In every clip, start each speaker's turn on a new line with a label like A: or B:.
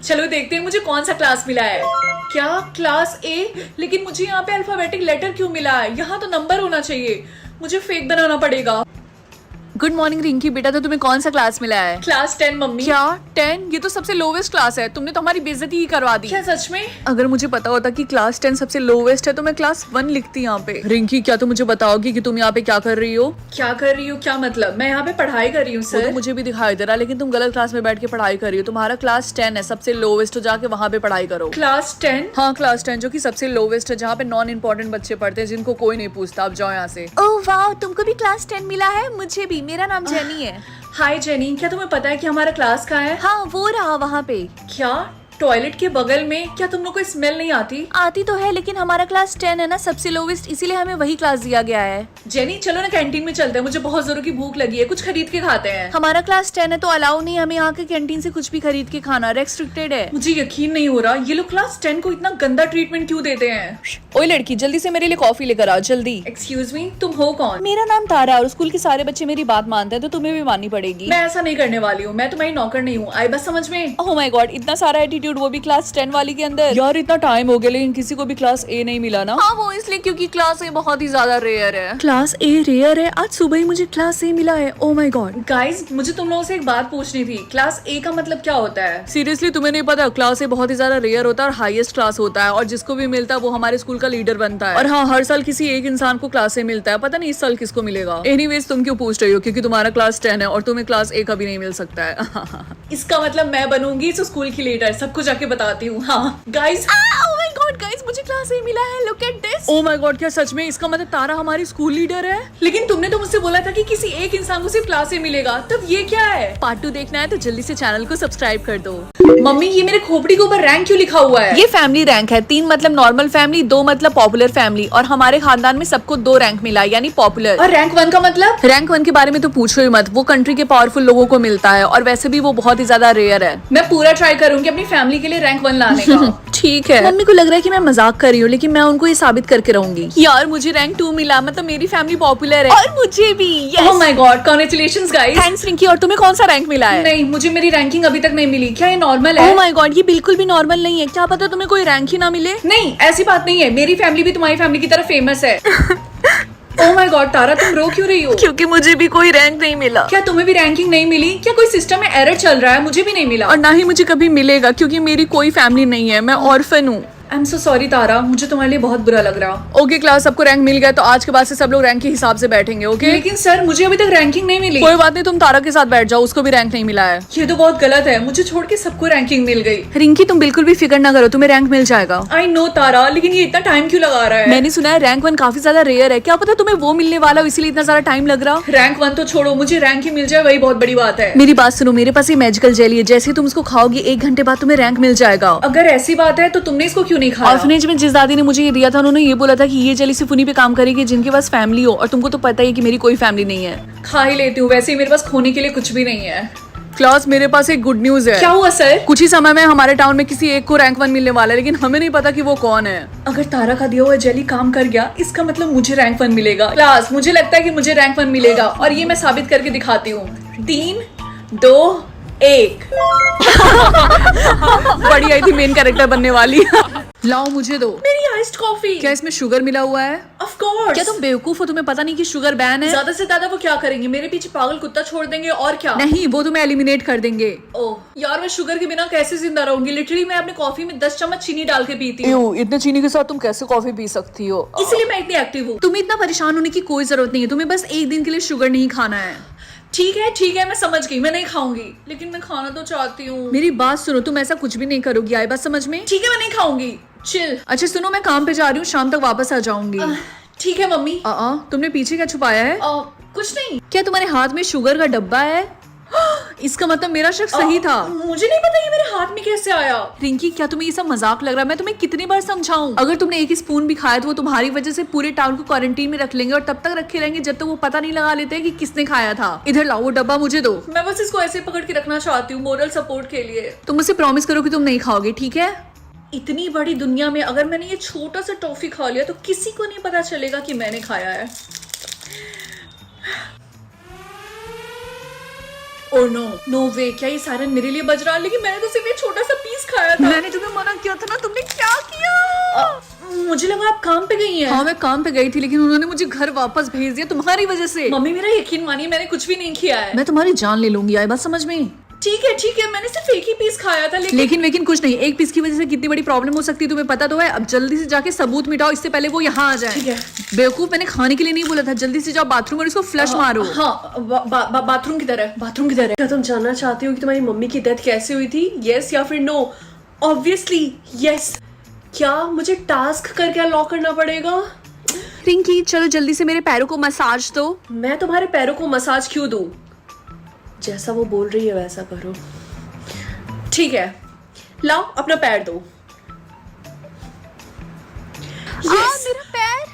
A: चलो देखते हैं मुझे कौन सा क्लास मिला है। क्या क्लास ए? लेकिन मुझे यहाँ पे अल्फाबेटिक लेटर क्यों मिला है? यहाँ तो नंबर होना चाहिए। मुझे फेक बनाना पड़ेगा।
B: गुड मॉर्निंग रिंकी, बेटा तो तुम्हें कौन सा क्लास मिला है?
A: Class 10 mummy.
B: क्या 10? ये तो सबसे लोवेस्ट क्लास है। तुमने तो हमारी बेइज्जती ही करवा दी।
A: क्या सच में?
B: अगर मुझे पता होता कि क्लास 10 सबसे लोवेस्ट है तो मैं क्लास 1 लिखती यहाँ पे। रिंकी, क्या तुम मुझे बताओगी कि तुम यहाँ पे क्या कर रही हो?
A: क्या कर रही हूँ? क्या मतलब? मैं यहाँ पे पढ़ाई कर रही हूँ
B: वो
A: सर।
B: तो मुझे भी दिखाई दे रहा, लेकिन तुम गलत क्लास में बैठ के पढ़ाई कर रही हो। तुम्हारा क्लास 10 है, सबसे लोवेस्ट, तो जाके वहाँ पे पढ़ाई करो।
A: क्लास 10?
B: हाँ क्लास 10, जो कि सबसे लोवेस्ट है, जहाँ पे नॉन इम्पोर्टेंट बच्चे पढ़ते हैं जिनको कोई नहीं पूछता। आप जाओ यहाँ से।
C: ओह वाह, तुमको भी क्लास 10 मिला है? मुझे भी। मेरा नाम जेनी है।
A: हाय जेनी, क्या तुम्हें पता है कि हमारा क्लास कहाँ है?
C: हाँ, वो रहा वहाँ पे।
A: क्या टॉयलेट के बगल में? क्या तुम लोग को स्मेल नहीं आती?
C: आती तो है, लेकिन हमारा क्लास 10 है ना, सबसे लोवेस्ट, इसीलिए हमें वही क्लास दिया गया है।
A: जेनी चलो ना कैंटीन में चलते हैं, मुझे बहुत जोरों की भूख लगी है, कुछ खरीद के खाते हैं।
C: हमारा क्लास 10 है तो अलाउ नहीं हमें यहाँ के कैंटीन से कुछ भी खरीद के खाना, रेस्ट्रिक्टेड है।
A: मुझे यकीन नहीं हो रहा, ये लोग क्लास 10 को इतना गंदा ट्रीटमेंट क्यों देते हैं?
B: ओए लड़की, जल्दी से मेरे लिए कॉफी लेकर आओ, जल्दी।
A: एक्सक्यूज मी, तुम हो कौन?
B: मेरा नाम तारा है और स्कूल के सारे बच्चे मेरी बात मानते हैं, तो तुम्हें भी माननी पड़ेगी।
A: मैं ऐसा नहीं करने वाली हूँ, मैं तुम्हारी नौकर नहीं हूँ। आई बात समझ में?
B: ओह माय गॉड, इतना सारा एटीट्यूड, वो भी क्लास 10 वाली के अंदर। यार इतना टाइम हो गया लेकिन किसी को भी क्लास ए नहीं मिला ना।
C: हाँ, वो इसलिए क्योंकि क्लास ए बहुत ही ज्यादा रेयर है।
B: क्लास ए रेयर है? आज सुबह ही मुझे क्लास ए मिला है। Oh my God.
A: गाइज मुझे तुम लोगों से एक बात पूछनी थी, क्लास ए का मतलब क्या होता है?
B: सीरियसली तुम्हें नहीं पता? क्लास ए बहुत ही ज्यादा रेयर होता है और हाईएस्ट क्लास होता है, और जिसको भी मिलता है वो हमारे स्कूल का लीडर बनता है। और हाँ, हर साल किसी एक इंसान को क्लास ए मिलता है, पता नहीं इस साल किसको मिलेगा। एनीवेज, तुम क्यों पूछ रही हो? क्योंकि तुम्हारा क्लास 10 है और तुम्हें क्लास ए कभी नहीं मिल सकता है।
A: इसका मतलब मैं बनूंगी इस स्कूल की लीडर, सबको जाके बताती हूँ। हाँ guys,
C: oh my God guys, मुझे क्लास ए मिला है। Look at this.
B: Oh my God, क्या सच में? इसका मतलब तारा हमारी स्कूल लीडर है?
A: लेकिन तुमने तो मुझसे बोला था कि किसी एक इंसान को सिर्फ क्लास ए मिलेगा, तब ये क्या है?
B: पार्ट 2 देखना है तो जल्दी से चैनल को सब्सक्राइब कर दो।
A: मम्मी ये मेरे खोपड़ी के ऊपर रैंक क्यों लिखा हुआ है?
B: ये फैमिली रैंक है। 3 मतलब नॉर्मल फैमिली, 2 मतलब पॉपुलर फैमिली, और हमारे खानदान में सबको 2 रैंक मिला, यानी पॉपुलर।
A: और रैंक 1 का मतलब?
B: रैंक 1 के बारे में तो पूछो ही मत, वो कंट्री के पावरफुल लोगों को मिलता है, और वैसे भी वो बहुत ही ज्यादा रेयर है।
A: मैं पूरा ट्राई करूंगी अपनी फैमिली के लिए रैंक 1 लाने का।
B: ठीक है। मम्मी को लग रहा है कि मैं मजाक कर रही हूँ, लेकिन मैं उनको ये साबित करके रहूंगी। यार मुझे रैंक 2 मिला, मतलब मेरी फैमिली पॉपुलर है।
C: और मुझे भी।
A: Oh my God, congratulations guys.
B: Thanks Rinki. और तुम्हें कौन सा रैंक मिला है?
A: नहीं, मुझे मेरी रैंकिंग अभी तक नहीं मिली। क्या ये नॉर्मल है?
B: ओह माय गॉड, ये बिल्कुल भी नॉर्मल नहीं है। क्या पता तुम्हें कोई रैंक ही ना मिले।
A: नहीं, ऐसी बात नहीं है, मेरी फैमिली भी तुम्हारी फैमिली की तरह फेमस है। ओह माय गॉड तारा, तुम रो क्यों रही हो?
B: क्योंकि मुझे भी कोई रैंक नहीं मिला।
A: क्या तुम्हें भी रैंकिंग नहीं मिली? क्या कोई सिस्टम में एरर चल रहा है? मुझे भी नहीं मिला।
B: और ना ही मुझे कभी मिलेगा, क्योंकि मेरी कोई फैमिली नहीं है, मैं ऑर्फन हूँ।
A: आई एम सो सॉरी तारा, मुझे तुम्हारे लिए बहुत बुरा लग रहा।
B: ओके क्लास, सबको रैंक मिल गया, तो आज के बाद से सब लोग रैंक के हिसाब से बैठेंगे। ओके?
A: लेकिन सर मुझे अभी तक रैंकिंग नहीं मिली।
B: कोई बात नहीं, तुम तारा के साथ बैठ जाओ, उसको भी रैंक नहीं मिला है।
A: ये तो बहुत गलत है, मुझे छोड़ के सबको रैंकिंग मिल गई।
B: रिंकी तुम बिल्कुल भी फिक्र ना करो, तुम्हें रैंक मिल जाएगा।
A: आई नो तारा, लेकिन ये इतना टाइम क्यों लगा रहा है?
B: मैंने सुना है रैंक 1 काफी ज्यादा रेयर है। क्या पता तुम्हें वो मिलने वाला हो, इसीलिए इतना ज्यादा टाइम लग रहा।
A: रैंक 1 तो छोड़ो, मुझे रैंक ही मिल जाए वही बहुत बड़ी बात है।
B: मेरी बात सुनो, मेरे पास ये मैजिकल जेली है, जैसे ही तुम उसको खाओगी 1 घंटे बाद तुम्हें रैंक मिल जाएगा।
A: अगर ऐसी बात है तो तुमने इसको क्यों नहीं खाया?
B: ऑर्फनेज में जिस दादी ने मुझे ये दिया था, उन्होंने ये बोला था कि ये जेली सिर्फ उन्हीं पे काम करेगी जिनके पास फैमिली हो, और तुमको तो पता ही कि मेरी कोई फैमिली नहीं है।
A: खा ही लेती हूँ, वैसे ही मेरे पास खोने के लिए कुछ भी नहीं है।
B: क्लास, मेरे पास एक गुड न्यूज है।
A: क्या हुआ सर?
B: कुछ ही समय में हमारे टाउन में किसी एक को रैंक 1 मिलने वाला है, लेकिन हमें नहीं पता कि वो कौन है।
A: अगर तारा का दिया हुआ जेली काम कर गया, इसका मतलब मुझे रैंक 1 मिलेगा। क्लास, मुझे लगता है कि मुझे रैंक 1 मिलेगा, और ये मैं साबित करके दिखाती हूँ। 3, 2, 1।
B: बड़ी आई थी मेन कैरेक्टर बनने वाली। लाओ मुझे दो।
A: मेरी आइस्ड कॉफी।
B: क्या इसमें शुगर मिला हुआ है?
A: Of course.
B: क्या तुम बेवकूफ हो? तुम्हें पता नहीं कि शुगर बैन है?
A: ज्यादा से ज्यादा वो क्या करेंगे? मेरे पीछे पागल कुत्ता छोड़ देंगे और क्या?
B: नहीं, वो तुम्हें एलिमिनेट कर देंगे।
A: ओह यार, मैं शुगर के बिना कैसे जिंदा रहूंगी? लिटरली मैं अपनी कॉफी में 10 चम्मच चीनी डाल के पीती हूँ।
B: इतने चीनी के साथ तुम कैसे कॉफी पी सकती हो?
A: इसलिए मैं इतनी एक्टिव हूँ।
B: तुम्हें इतना परेशान होने की कोई जरूरत नहीं है, तुम्हें बस 1 दिन के लिए शुगर नहीं खाना है।
A: ठीक है, मैं समझ गई, मैं नहीं खाऊंगी, लेकिन मैं खाना तो चाहती हूँ।
B: मेरी बात सुनो, तुम ऐसा कुछ भी नहीं करोगी, आई बात समझ में?
A: ठीक है, मैं नहीं खाऊंगी, चिल।
B: अच्छा सुनो, मैं काम पे जा रही हूँ, शाम तक वापस आ जाऊंगी।
A: ठीक है मम्मी।
B: तुमने पीछे क्या छुपाया है?
A: कुछ नहीं।
B: क्या तुम्हारे हाथ में शुगर का डब्बा है? इसका मतलब मेरा शक सही था।
A: मुझे नहीं पता ये मेरे हाथ में कैसे आया।
B: रिंकी, क्या तुम्हें ये सब मजाक लग रहा है? मैं तुम्हें कितनी बार समझाऊं? अगर तुमने एक स्पून भी खाया तो वो तुम्हारी वजह से पूरे टाउन को क्वारंटीन में रख लेंगे, और तब तक रखे रहेंगे जब तक वो पता नहीं लगा लेते कि किसने खाया था। इधर लाओ, वो डब्बा मुझे दो।
A: मैं बस इसको ऐसे पकड़ के रखना चाहती हूँ, मोरल सपोर्ट के लिए।
B: तुम मुझसे प्रॉमिस करो कि तुम नहीं खाओगे, ठीक है?
A: इतनी बड़ी दुनिया में अगर मैंने ये छोटा सा टॉफी खा लिया तो किसी को नहीं पता चलेगा कि मैंने खाया है। ओह नो, नो वे, क्या ये सायरन मेरे लिए बज रहा है? लेकिन मैंने तो सिर्फ ये छोटा सा पीस खाया।
B: किया था ना तुमने, क्या किया?
A: मुझे लगा आप काम पे गई हैं।
B: हाँ मैं काम पे गई थी, लेकिन उन्होंने मुझे घर वापस भेज दिया तुम्हारी वजह से।
A: मम्मी मेरा यकीन मानिए, मैंने कुछ भी नहीं किया है।
B: मैं तुम्हारी जान ले लूंगी, आई बात समझ में?
A: ठीक है, मैंने सिर्फ एक ही पीस खाया था।
B: लेकिन कुछ नहीं, एक पीस की वजह से कितनी बड़ी प्रॉब्लम हो सकती है तुम्हें पता तो है। अब जल्दी से जाके सबूत मिटाओ, इससे पहले वो यहाँ आ जाए।
A: ठीक है।
B: बेवकूफ, मैंने खाने के लिए नहीं बोला था। जल्दी से जाओ बाथरूम और इसको फ्लश मारो।
A: हाँ, बाथरूम की तरह। क्या तुम जानना चाहती हो कि तुम्हारी मम्मी की डेथ कैसे हुई थी? यस या फिर नो? Obviously yes. क्या मुझे टास्क करके अनलॉक करना पड़ेगा?
B: रिंकी चलो जल्दी से मेरे पैरों को मसाज दो।
A: मैं तुम्हारे पैरों को मसाज क्यों दूं? जैसा वो बोल रही है वैसा करो। ठीक है, लाओ अपना पैर दो।
B: मेरा पैर।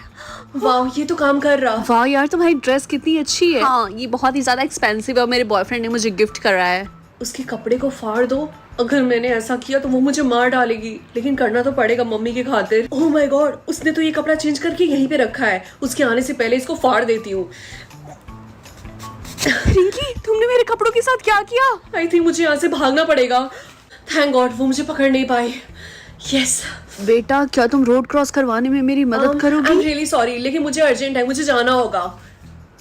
A: वाह, ये तो काम कर रहा।
B: वाह यार, तुम्हारी ड्रेस कितनी अच्छी है। हाँ, ये बहुत ही ज्यादा एक्सपेंसिव है और मेरे बॉयफ्रेंड ने मुझे गिफ्ट करा है।
A: उसके कपड़े को फाड़ दो। अगर मैंने ऐसा किया तो वो मुझे मार डालेगी, लेकिन करना तो पड़ेगा मम्मी की खातिर। ओह माय गॉड, उसने तो ये कपड़ा चेंज करके यहीं पे रखा है। उसके आने से पहले इसको फाड़ देती हूँ।
B: रिंकी तुमने मेरे कपड़ों के साथ क्या किया?
A: आई थिंक मुझे यहाँ से भागना पड़ेगा। थैंक गॉड वो मुझे पकड़ नहीं पाए। यस।
B: बेटा क्या तुम रोड क्रॉस करवाने में मेरी मदद करोगी?
A: आई एम रियली सॉरी, लेकिन मुझे अर्जेंट है, मुझे जाना होगा।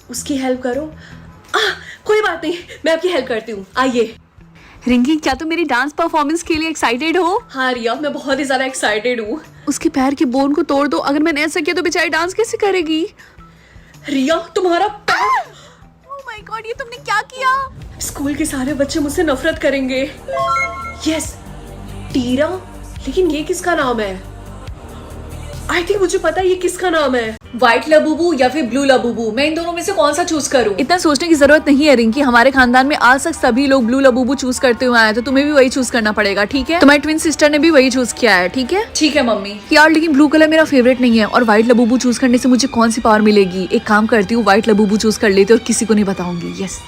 A: उसकी हेल्प करो। कोई बात नहीं, मैं आपकी हेल्प करती हूँ, आइए।
B: रिंकी क्या तुम मेरी डांस परफॉर्मेंस के लिए एक्साइटेड हो?
A: हाँ रिया, मैं बहुत ही ज्यादा एक्साइटेड हूँ।
B: उसके पैर के बोन को तोड़ दो। अगर मैंने ऐसा किया तो बेचारी डांस कैसे करेगी?
A: रिया तुम्हारा पैर।
B: ओह माय गॉड, ये तुमने क्या किया?
A: स्कूल के सारे बच्चे मुझसे नफरत करेंगे। यस, टीरा। लेकिन ये किसका नाम है? आई थिंक मुझे पता है ये किसका नाम है। व्हाइट लबूबू या फिर ब्लू लबूबू, मैं इन दोनों में से कौन सा चूज करूं?
B: इतना सोचने की जरूरत नहीं है रिंकी, हमारे खानदान में आज तक सभी लोग ब्लू लबूबू चूज करते हुए आए, तो तुम्हें भी वही चूज करना पड़ेगा, ठीक है? तुम्हारी ट्विन सिस्टर ने भी वही चूज किया है, ठीक है?
A: ठीक है मम्मी।
B: यार लेकिन ब्लू कलर मेरा फेवरेट नहीं है, और व्हाइट लबूबू चूज करने से मुझे कौन सी पावर मिलेगी? एक काम करती हूँ, व्हाइट लबूबू चूज कर लेती हूँ और किसी को नहीं बताऊंगी। यस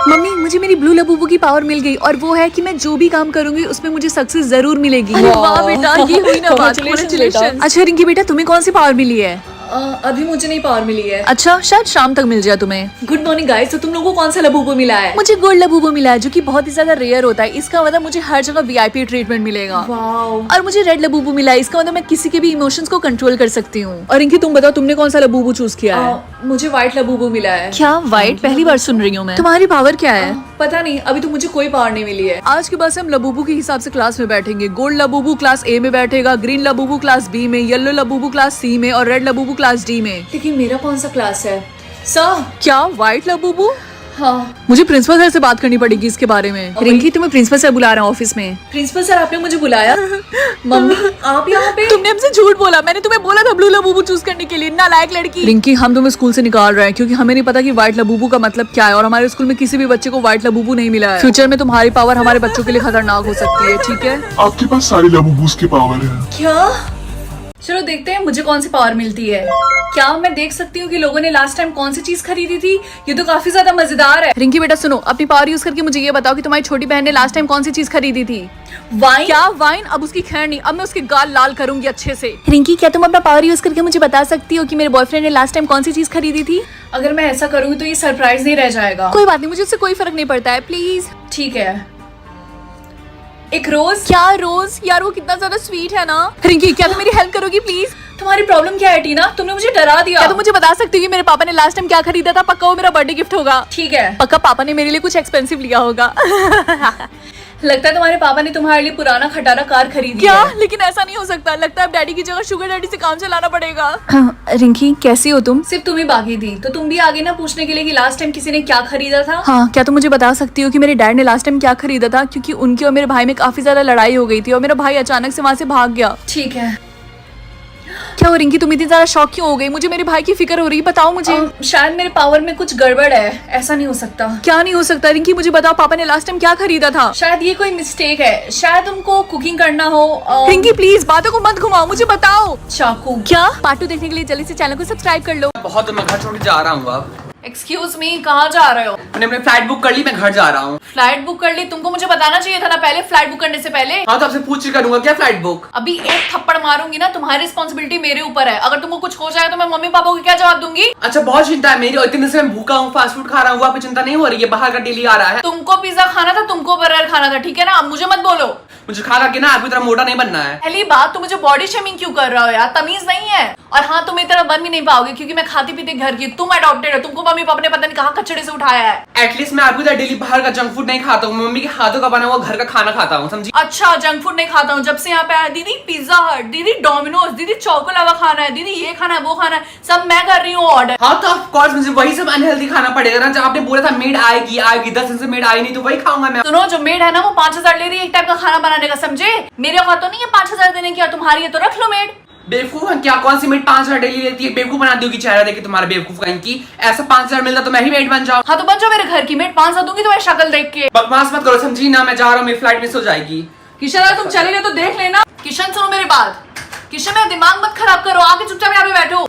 B: मम्मी, मुझे मेरी ब्लू लबूबू की पावर मिल गई, और वो है कि मैं जो भी काम करूंगी उसमें मुझे सक्सेस जरूर मिलेगी। वाह बेटा, ये हुई ना बात।
A: Congratulations।
B: अच्छा रिंकी बेटा, तुम्हें कौन सी पावर मिली है?
A: अभी मुझे नहीं पावर मिली है।
B: अच्छा, शायद शाम तक मिल जाए तुम्हें।
A: गुड मॉर्निंग गाइस, तो तुम लोगों को कौन सा लबूबू मिला है?
B: मुझे गोल्ड लबूबू मिला है, जो कि बहुत ही ज्यादा रेयर होता है। इसका मतलब मुझे हर जगह वीआईपी ट्रीटमेंट मिलेगा।
A: वाओ।
B: और मुझे रेड लबूबू मिला है, इसका मतलब मैं किसी के भी इमोशंस को कंट्रोल कर सकती हूँ। और रिंकी तुम बताओ, तुमने कौन सा लबूबू चूज किया है?
A: मुझे व्हाइट लबूबू मिला है।
B: क्या व्हाइट? पहली बार सुन रही हूँ मैं। तुम्हारी पावर क्या है?
A: पता नहीं, अभी तो मुझे कोई पावर नहीं मिली है।
B: आज के बाद से हम लबूबू के हिसाब से क्लास में बैठेंगे। गोल्ड लबूबू क्लास ए में बैठेगा, ग्रीन लबूबू क्लास बी में, येलो लबूबू क्लास सी में और रेड लबूबू क्लास डी में।
A: लेकिन मेरा कौन सा क्लास है? सर।
B: क्या व्हाइट लबूबू?
A: हाँ।
B: मुझे प्रिंसिपल सर से बात करनी पड़ेगी इसके बारे में। रिंकी तुम्हें प्रिंसिपल सर बुला रहा है ऑफिस में।
A: प्रिंसिपल सर आपने मुझे बुलाया? मम्मी आप यहाँ पे?
B: तुमने हमसे झूठ बोला, मैंने तुम्हें बोला था ब्लू लबूबू चूज करने के लिए, नालायक लड़की। रिंकी हम तुम्हें स्कूल से निकाल रहे हैं क्योंकि हमें नहीं पता कि व्हाइट लबूबू का मतलब क्या है, और हमारे स्कूल में किसी भी बच्चे को व्हाइट लबूबू नहीं मिला है। फ्यूचर में तुम्हारी पावर हमारे बच्चों के लिए खतरनाक हो सकती है, ठीक है?
D: आपके पास सारी लबूबूस की पावर है।
A: क्या? चलो देखते हैं मुझे कौन सी पावर मिलती है। क्या मैं देख सकती हूँ कि लोगों ने लास्ट टाइम कौन सी चीज खरीदी थी? ये तो काफी ज्यादा मजेदार है।
B: रिंकी बेटा सुनो, अपनी पावर यूज करके मुझे ये बताओ कि तुम्हारी छोटी बहन ने लास्ट टाइम कौन सी चीज खरीदी थी?
A: वाइन।
B: क्या वाइन? अब उसकी खैर नहीं, अब मैं उसके गाल लाल करूंगी अच्छे से।
C: रिंकी क्या तुम अपना पावर यूज करके मुझे बता सकती हो कि मेरे बॉयफ्रेंड ने लास्ट टाइम कौन सी चीज खरीदी थी?
A: अगर मैं ऐसा करूंगी तो ये सरप्राइज नहीं रह जाएगा।
B: कोई बात नहीं, मुझे उससे कोई फर्क नहीं पड़ता है, प्लीज।
A: ठीक है, एक रोज।
B: क्या रोज? यार वो कितना ज्यादा स्वीट है ना। रिंकी क्या तुम मेरी हेल्प करोगी प्लीज?
A: तुम्हारी प्रॉब्लम क्या है टीना? तुमने मुझे डरा दिया।
B: क्या तुम मुझे बता सकती हो कि मेरे पापा ने लास्ट टाइम क्या खरीदा था? पक्का वो मेरा बर्थडे गिफ्ट होगा।
A: ठीक है।
B: पक्का पापा ने मेरे लिए कुछ एक्सपेंसिव लिया होगा।
A: लगता है तुम्हारे पापा ने तुम्हारे लिए पुराना खटारा कार खरीदी
B: क्या?
A: है।
B: लेकिन ऐसा नहीं हो सकता, लगता है अब डैडी की जगह शुगर डैडी से काम चलाना पड़ेगा।
C: हाँ, रिंकी कैसी हो तुम?
A: सिर्फ तुम ही बाकी थी, तो तुम भी आगे ना पूछने के लिए कि लास्ट टाइम किसी ने क्या खरीदा था।
B: हाँ, क्या तुम मुझे बता सकती हो कि मेरे डैड ने लास्ट टाइम क्या खरीदा था? क्योंकि उनकी और मेरे भाई में काफी ज्यादा लड़ाई हो गई थी और मेरा भाई अचानक से वहाँ से भाग गया।
A: ठीक है।
B: क्या हो रिंकी, तुम इतनी ज्यादा शॉक क्यों हो गई? मुझे मेरे भाई की फिक्र हो रही है, बताओ मुझे।
A: शायद मेरे पावर में कुछ गड़बड़ है, ऐसा नहीं हो सकता।
B: क्या नहीं हो सकता रिंकी? मुझे बताओ, पापा ने लास्ट टाइम क्या खरीदा था?
A: शायद ये कोई मिस्टेक है, शायद उनको कुकिंग करना हो।
B: रिंकी प्लीज बातों को मत घुमाओ, मुझे बताओ।
A: चाकू।
B: क्या? पार्ट 2 देखने के लिए जल्दी से चैनल को सब्सक्राइब कर लो।
E: बहुत मैं घर छोड़ के जा रहा हूँ अब।
A: एक्सक्यूज मी, कहाँ जा रहे हो?
E: मैंने अपनी फ्लाइट बुक कर ली, मैं घर जा रहा हूँ।
A: फ्लाइट बुक कर ली? तुमको मुझे बताना चाहिए था ना पहले, फ्लाइट बुक करने से पहले।
E: हाँ तो आपसे पूछ के करूंगा क्या फ्लाइट बुक?
A: अभी एक थप्पड़ मारूंगी ना, तुम्हारी रिस्पॉन्सिबिलिटी मेरे ऊपर है। अगर तुमको कुछ हो जाए तो मैं मम्मी पापा को क्या जवाब दूंगी?
E: अच्छा बहुत चिंता है मेरी, और इतने दिन से मैं भूखा हूँ, फास्ट फूड खा रहा हूँ, आपको चिंता नहीं हो रही है? बाहर का डेली आ रहा है।
A: तुमको पिज्जा खाना था, तुमको बर्गर खाना था, ठीक है ना? अब मुझे मत बोलो।
E: मुझे खा खा के ना आपकी तरह मोटा नहीं बनना है।
C: पहली बात, तू मुझे बॉडी शेमिंग क्यों कर रहा हो यार, तमीज नहीं है। और हाँ, तुम मेरी तरह बन भी नहीं पाओगे क्योंकि मैं खाती पीती घर की, तुम अडॉप्टेड हो, तुमको मम्मी पापा ने पता नहीं कहाँ कचड़े से उठाया है।
E: एटलीस्ट मैं आपकी तरह डेली बाहर का जंक फूड नहीं खाता हूँ, मम्मी के हाथों का बना हुआ घर का खाना खाता हूँ, समझी।
C: अच्छा, जंक फूड नहीं खाता हूँ। जब से यहाँ पे आया, दीदी पिज्जा हट, दीदी डोमिनोज, दीदी चौको लावा खाना है, दीदी ये खाना है, वो खाना है, सब मैं कर रही हूँ ऑर्डर।
E: हाँ तो ऑफ कोर्स मुझे वही सब अनहेल्दी खाना पड़ेगा ना। जब आपने बोला था मेड आएगी आएगी, 10 दिन से मेड आई नहीं, तो वही खाऊंगा मैं।
C: सुनो, जो मेड है ना वो 5,000 ले रही है एक टाइप का खाना बनाने का, समझे। मेरे औकात तो नहीं है 5,000 देने की, और तुम्हारी है तो रख लो मेड।
E: बेवकूफ है क्या? कौन सी मेड 5,000 डेली लेती है? बेवकूफ बना दोगी चेहरा देख के तुम्हारा, बेवकूफ कहीं की। ऐसा 5,000 मिलता तो मैं ही मेड बन जाऊं।
C: हाँ तो बन जाओ मेरे घर की मेड, 500 दूंगी तुम्हारी शक्ल देख के।
E: बकवास मत करो, समझी ना। मैं जा रहा हूँ, मेरी फ्लाइट मिस हो जाएगी।
C: किशन, अगर तुम चले गए तो देख लेना। किशन सुनो मेरी बात, किशन मेरा दिमाग मत खराब करो, आके चुपचाप यहाँ पे बैठो।